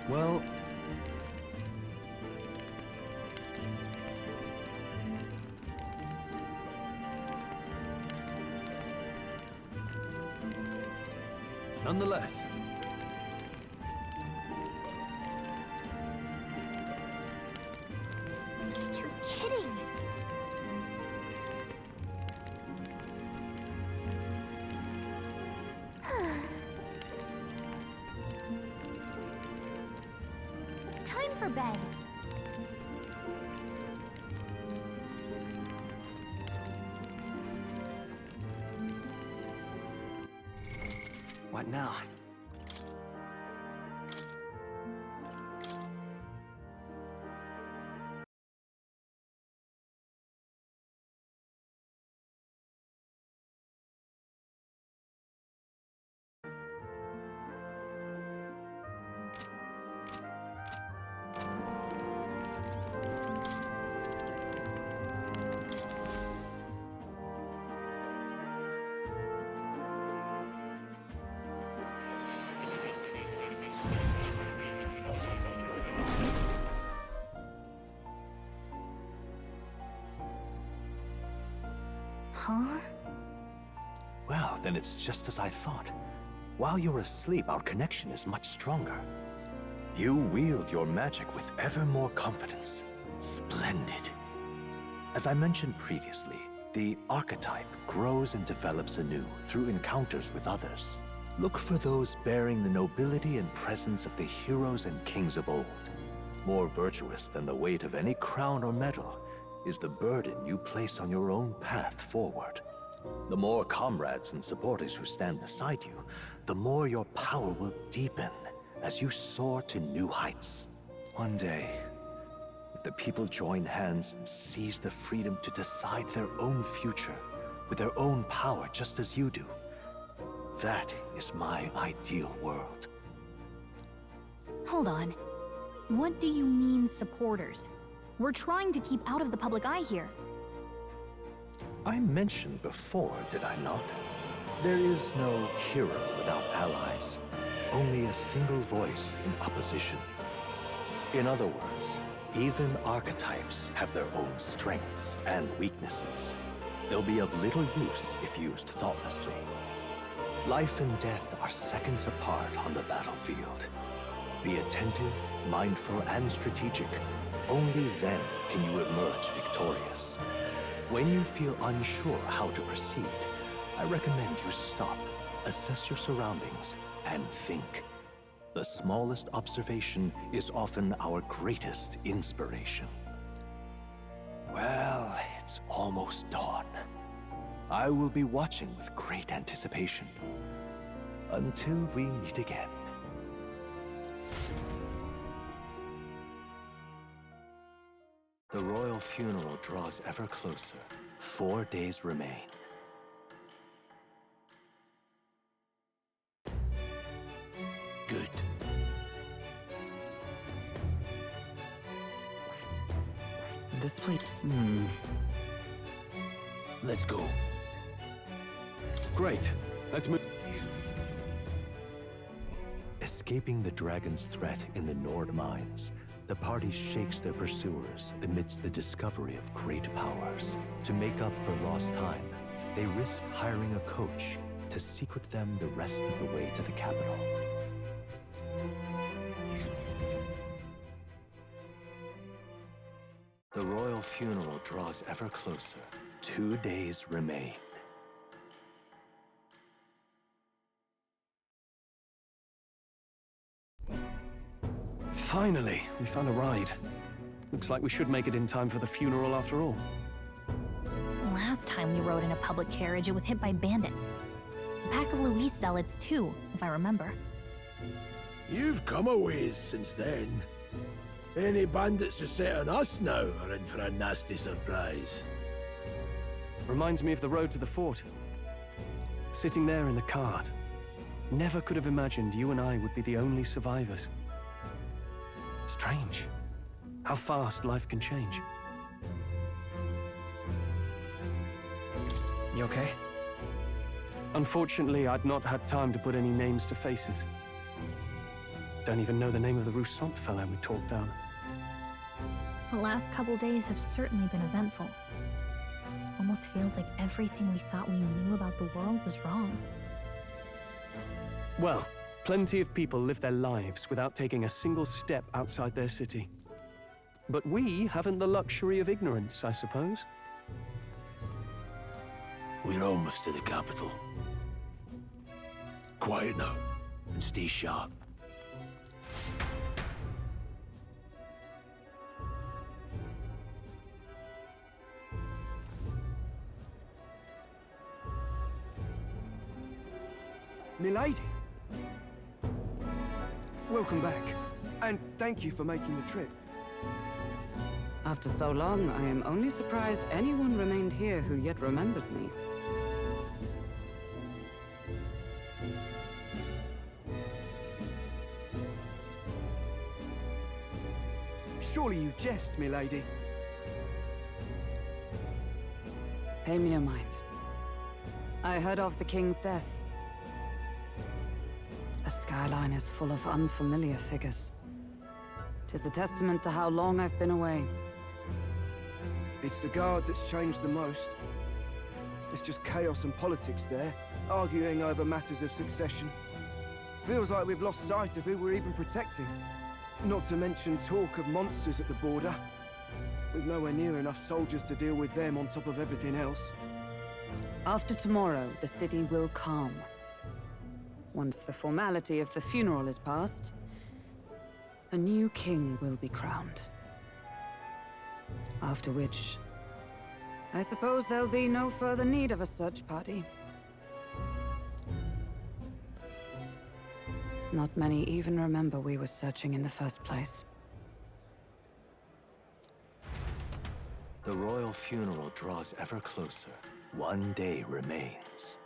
Well... nonetheless. You're kidding! Time for bed. What now? Huh? Well, then it's just as I thought. While you're asleep, our connection is much stronger. You wield your magic with ever more confidence. Splendid. As I mentioned previously, the archetype grows and develops anew through encounters with others. Look for those bearing the nobility and presence of the heroes and kings of old. More virtuous than the weight of any crown or medal is the burden you place on your own path forward. The more comrades and supporters who stand beside you, the more your power will deepen as you soar to new heights. One day, if the people join hands and seize the freedom to decide their own future with their own power just as you do, that is my ideal world. Hold on. What do you mean, supporters? We're trying to keep out of the public eye here. I mentioned before, did I not? There is no hero without allies, only a single voice in opposition. In other words, even archetypes have their own strengths and weaknesses. They'll be of little use if used thoughtlessly. Life and death are seconds apart on the battlefield. Be attentive, mindful, and strategic. Only then can you emerge victorious. When you feel unsure how to proceed, I recommend you stop, assess your surroundings, and think. The smallest observation is often our greatest inspiration. Well, it's almost dawn. I will be watching with great anticipation. Until we meet again. The royal funeral draws ever closer. 4 days remain. Good. This place... Let's go. Great. Let's move... Escaping the dragon's threat in the Nord mines, the party shakes their pursuers amidst the discovery of great powers. To make up for lost time, they risk hiring a coach to secret them the rest of the way to the capital. The royal funeral draws ever closer. 2 days remain. Finally, we found a ride. Looks like we should make it in time for the funeral after all. Last time we rode in a public carriage, it was hit by bandits. A pack of Luis zealots too, if I remember. You've come a ways since then. Any bandits who set on us now are in for a nasty surprise. Reminds me of the road to the fort. Sitting there in the cart. Never could have imagined you and I would be the only survivors. Strange. How fast life can change. You okay? Unfortunately, I'd not had time to put any names to faces. Don't even know the name of the Roussant fellow we talked down. The last couple days have certainly been eventful. Almost feels like everything we thought we knew about the world was wrong. Well, plenty of people live their lives without taking a single step outside their city. But we haven't the luxury of ignorance, I suppose. We're almost to the capital. Quiet now, and stay sharp. Milady? Welcome back, and thank you for making the trip. After so long, I am only surprised anyone remained here who yet remembered me. Surely you jest, milady. Pay me no mind. I heard of the king's death. The skyline is full of unfamiliar figures. 'Tis a testament to how long I've been away. It's the guard that's changed the most. It's just chaos and politics there, arguing over matters of succession. Feels like we've lost sight of who we're even protecting. Not to mention talk of monsters at the border. We've nowhere near enough soldiers to deal with them on top of everything else. After tomorrow, the city will calm. Once the formality of the funeral is past, a new king will be crowned. After which, I suppose there'll be no further need of a search party. Not many even remember we were searching in the first place. The royal funeral draws ever closer. One day remains.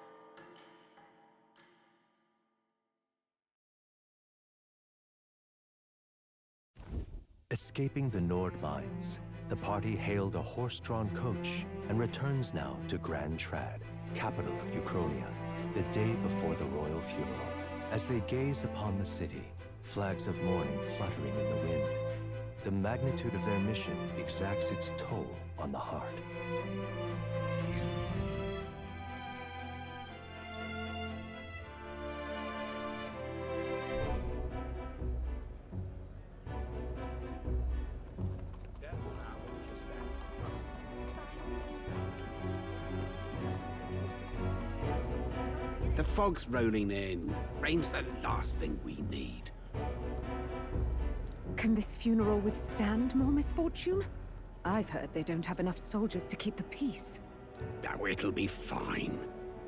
Escaping the Nord mines, the party hailed a horse-drawn coach and returns now to Grand Trad, capital of Uchronia, the day before the royal funeral. As they gaze upon the city, flags of mourning fluttering in the wind, the magnitude of their mission exacts its toll on the heart. The fog's rolling in. Rain's the last thing we need. Can this funeral withstand more misfortune? I've heard they don't have enough soldiers to keep the peace. Oh, it'll be fine.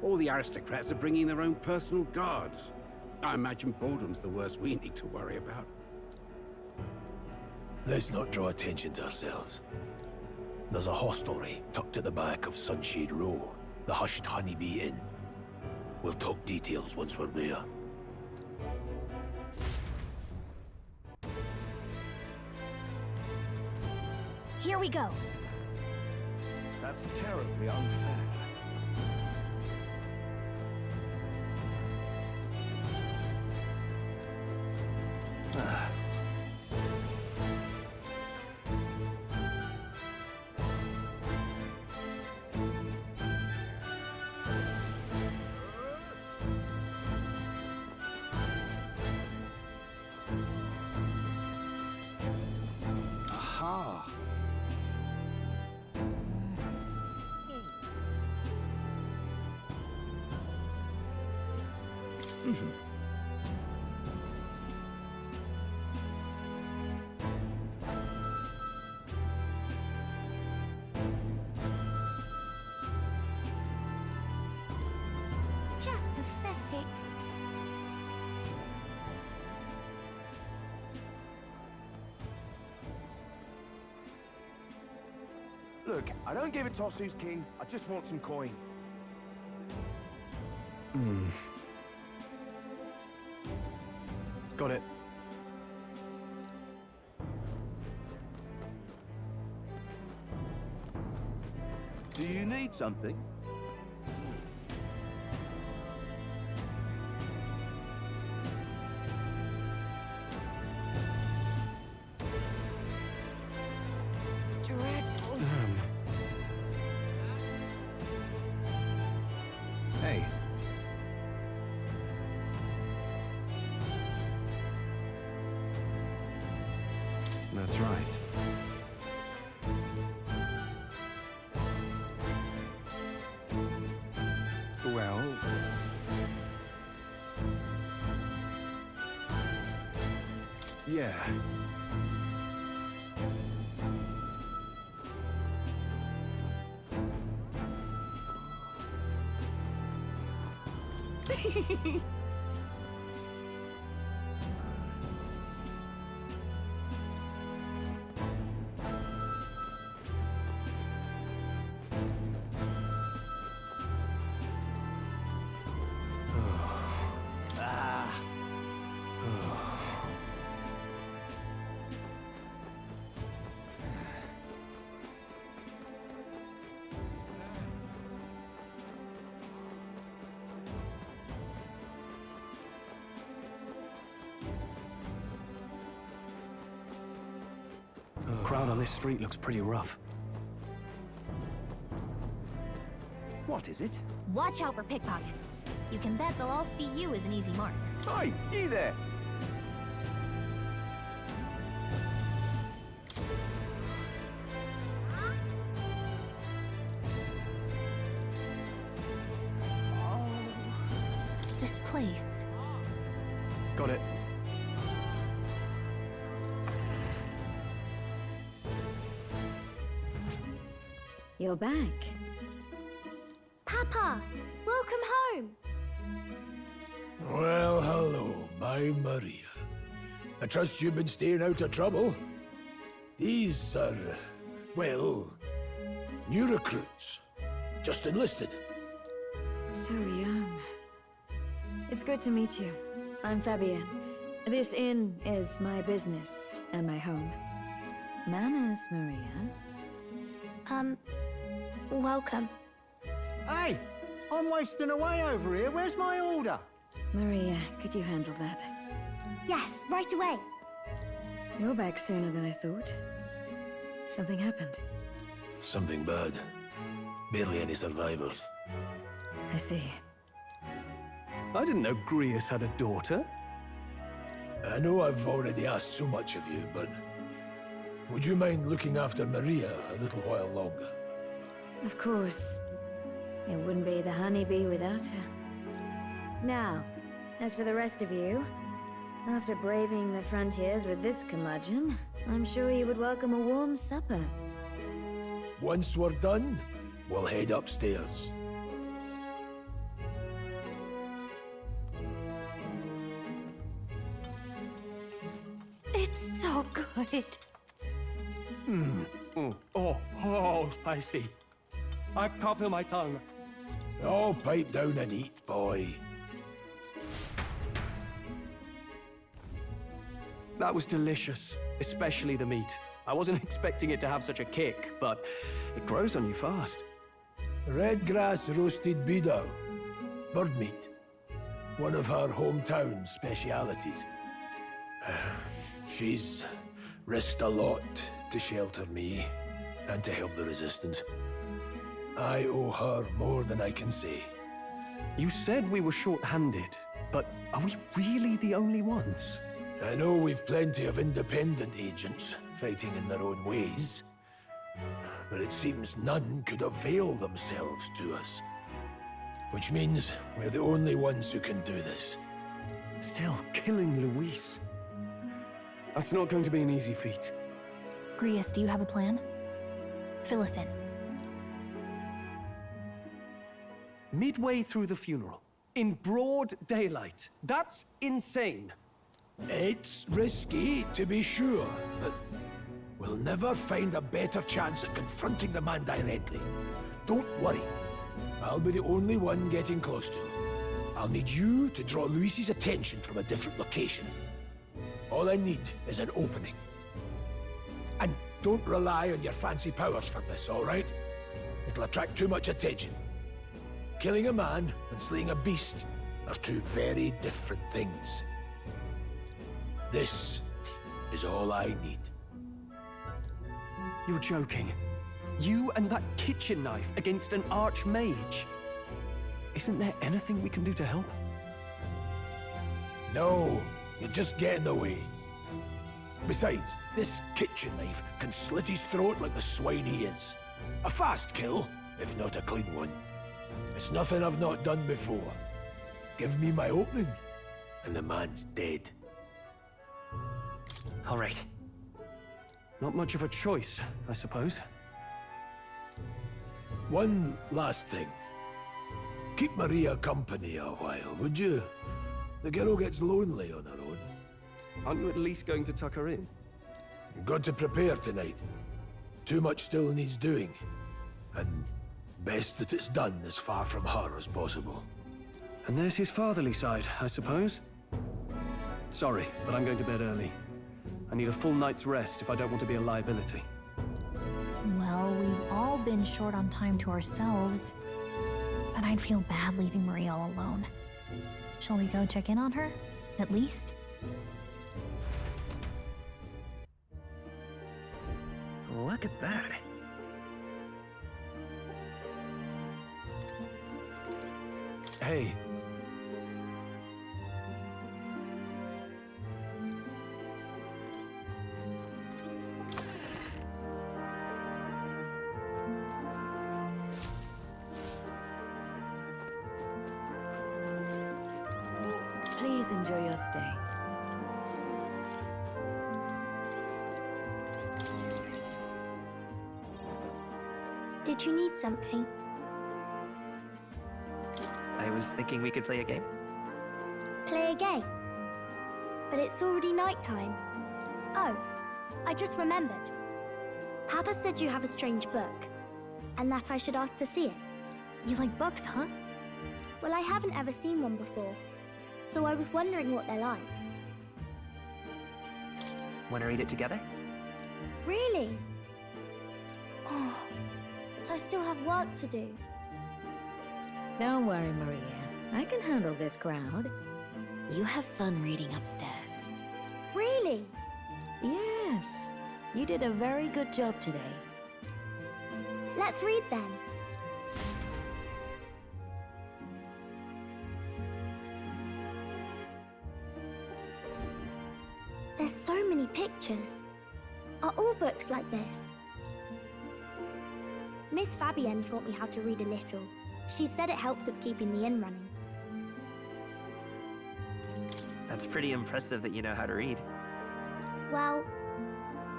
All the aristocrats are bringing their own personal guards. I imagine boredom's the worst we need to worry about. Let's not draw attention to ourselves. There's a hostelry tucked at the back of Sunshade Row, the hushed Honeybee Inn. We'll talk details once we're there. Here we go. That's terribly unfair. Aha! Just pathetic. Look, I don't give a toss who's king. I just want some coin. Got it. Do you need something? That's right. Well... yeah. Crowd on this street looks pretty rough. What is it? Watch out for pickpockets. You can bet they'll all see you as an easy mark. Hey, you there! This place. Got it. You're back. Papa, welcome home. Well, hello, my Maria. I trust you've been staying out of trouble. These are, well, new recruits. Just enlisted. So young. It's good to meet you. I'm Fabienne. This inn is my business and my home. Manners, Maria. Welcome. Hey, I'm wasting away over here. Where's my order? Maria, could you handle that? Yes, right away. You're back sooner than I thought. Something happened. Something bad. Barely any survivors. I see. I didn't know Grius had a daughter. I know I've already asked so much of you, but would you mind looking after Maria a little while longer? Of course. It wouldn't be the Honeybee without her. Now, as for the rest of you, after braving the frontiers with this curmudgeon, I'm sure you would welcome a warm supper. Once we're done, we'll head upstairs. It's so good. Oh, spicy. I can't feel my tongue. Oh, pipe down and eat, boy. That was delicious, especially the meat. I wasn't expecting it to have such a kick, but it grows on you fast. Red grass roasted bidao. Bird meat. One of her hometown specialities. She's risked a lot to shelter me and to help the resistance. I owe her more than I can say. You said we were short-handed, but are we really the only ones? I know we've plenty of independent agents fighting in their own ways, but it seems none could avail themselves to us. Which means we're the only ones who can do this. Still killing Luis. That's not going to be an easy feat. Grius, do you have a plan? Fill us in. Midway through the funeral, in broad daylight. That's insane. It's risky, to be sure, but we'll never find a better chance at confronting the man directly. Don't worry. I'll be the only one getting close to him. I'll need you to draw Luis's attention from a different location. All I need is an opening. And don't rely on your fancy powers for this, all right? It'll attract too much attention. Killing a man and slaying a beast are two very different things. This is all I need. You're joking. You and that kitchen knife against an archmage. Isn't there anything we can do to help? No, you just get in the way. Besides, this kitchen knife can slit his throat like the swine he is. A fast kill, if not a clean one. It's nothing I've not done before. Give me my opening, and the man's dead. All right. Not much of a choice, I suppose. One last thing. Keep Maria company a while, would you? The girl gets lonely on her own. Aren't you at least going to tuck her in? Got to prepare tonight. Too much still needs doing. And best that it's done as far from her as possible. And there's his fatherly side, I suppose. Sorry, but I'm going to bed early. I need a full night's rest if I don't want to be a liability. Well, we've all been short on time to ourselves. But I'd feel bad leaving Maria all alone. Shall we go check in on her? At least? Look at that. Hey. Please enjoy your stay. Did you need something? I was thinking we could play a game. Play a game? But it's already nighttime. Oh, I just remembered. Papa said you have a strange book, and that I should ask to see it. You like books, huh? Well, I haven't ever seen one before, so I was wondering what they're like. Want to read it together? Really? Oh, but I still have work to do. Don't worry, Maria. I can handle this crowd. You have fun reading upstairs. Really? Yes. You did a very good job today. Let's read then. There's so many pictures. Are all books like this? Miss Fabienne taught me how to read a little. She said it helps with keeping the inn running. That's pretty impressive that you know how to read. Well,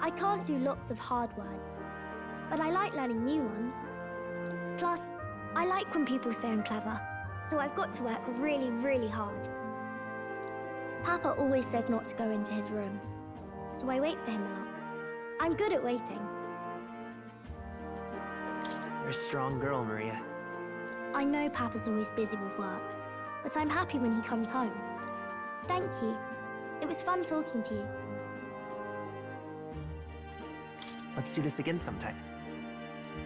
I can't do lots of hard words, but I like learning new ones. Plus, I like when people say I'm clever, so I've got to work really, really hard. Papa always says not to go into his room, so I wait for him a lot. I'm good at waiting. You're a strong girl, Maria. I know Papa's always busy with work, but I'm happy when he comes home. Thank you. It was fun talking to you. Let's do this again sometime.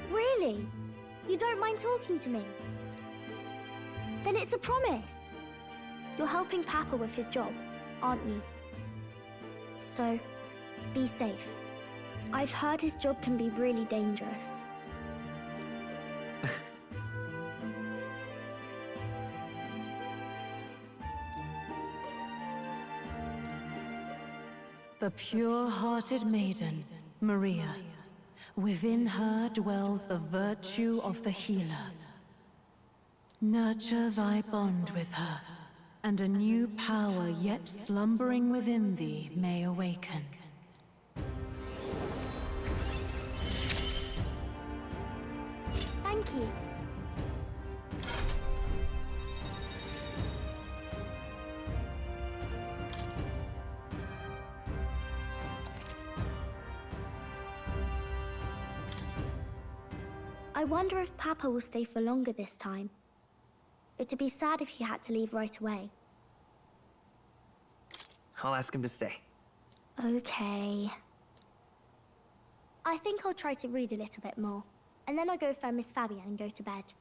Really? You don't mind talking to me? Then it's a promise. You're helping Papa with his job, aren't you? So, be safe. I've heard his job can be really dangerous. The pure-hearted maiden, Maria. Within her dwells the virtue of the healer. Nurture thy bond with her, and a new power yet slumbering within thee may awaken. Thank you. I wonder if Papa will stay for longer this time. It'd be sad if he had to leave right away. I'll ask him to stay. Okay. I think I'll try to read a little bit more, and then I'll go find Miss Fabienne and go to bed.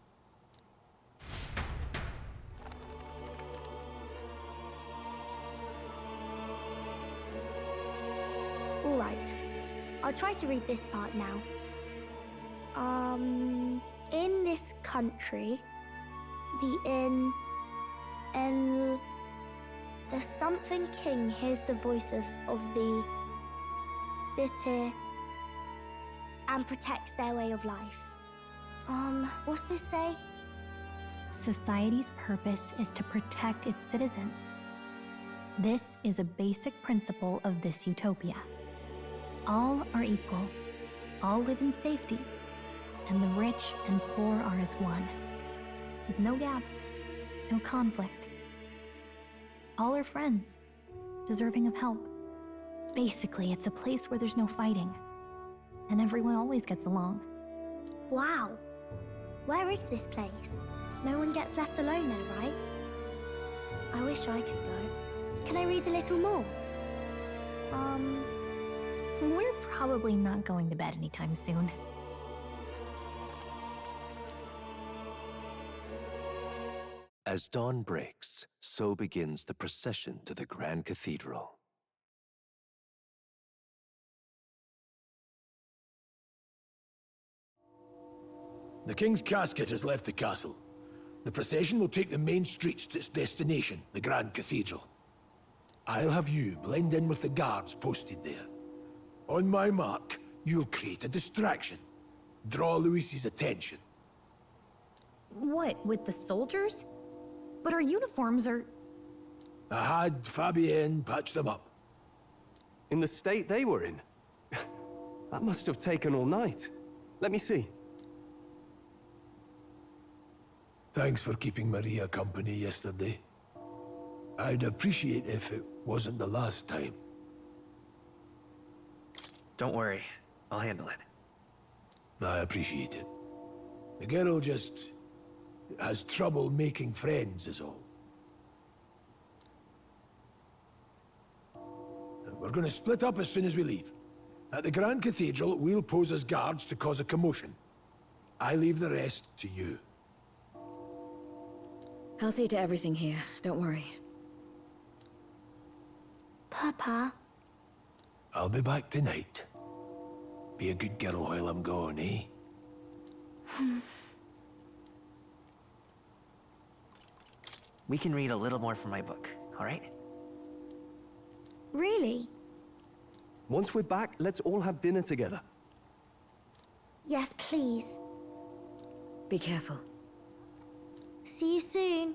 All right. I'll try to read this part now. In this country, the something king hears the voices of the city and protects their way of life. What's this say? Society's purpose is to protect its citizens. This is a basic principle of this utopia. All are equal, all live in safety, and the rich and poor are as one, with no gaps, no conflict. All are friends, deserving of help. Basically, it's a place where there's no fighting, and everyone always gets along. Wow. Where is this place? No one gets left alone there, right? I wish I could go. Can I read a little more? We're probably not going to bed anytime soon. As dawn breaks, so begins the procession to the Grand Cathedral. The King's casket has left the castle. The procession will take the main streets to its destination, the Grand Cathedral. I'll have you blend in with the guards posted there. On my mark, you'll create a distraction. Draw Luis's attention. What, with the soldiers? But our uniforms are... I had Fabienne patch them up. In the state they were in? That must have taken all night. Let me see. Thanks for keeping Maria company yesterday. I'd appreciate if it wasn't the last time. Don't worry, I'll handle it. I appreciate it. The girl just has trouble making friends is all. We're gonna split up as soon as we leave. At the Grand Cathedral, we'll pose as guards to cause a commotion. I leave the rest to you. I'll see to everything here, don't worry. Papa? I'll be back tonight. Be a good girl while I'm gone, eh? We can read a little more from my book, all right? Really? Once we're back, let's all have dinner together. Yes, please. Be careful. See you soon.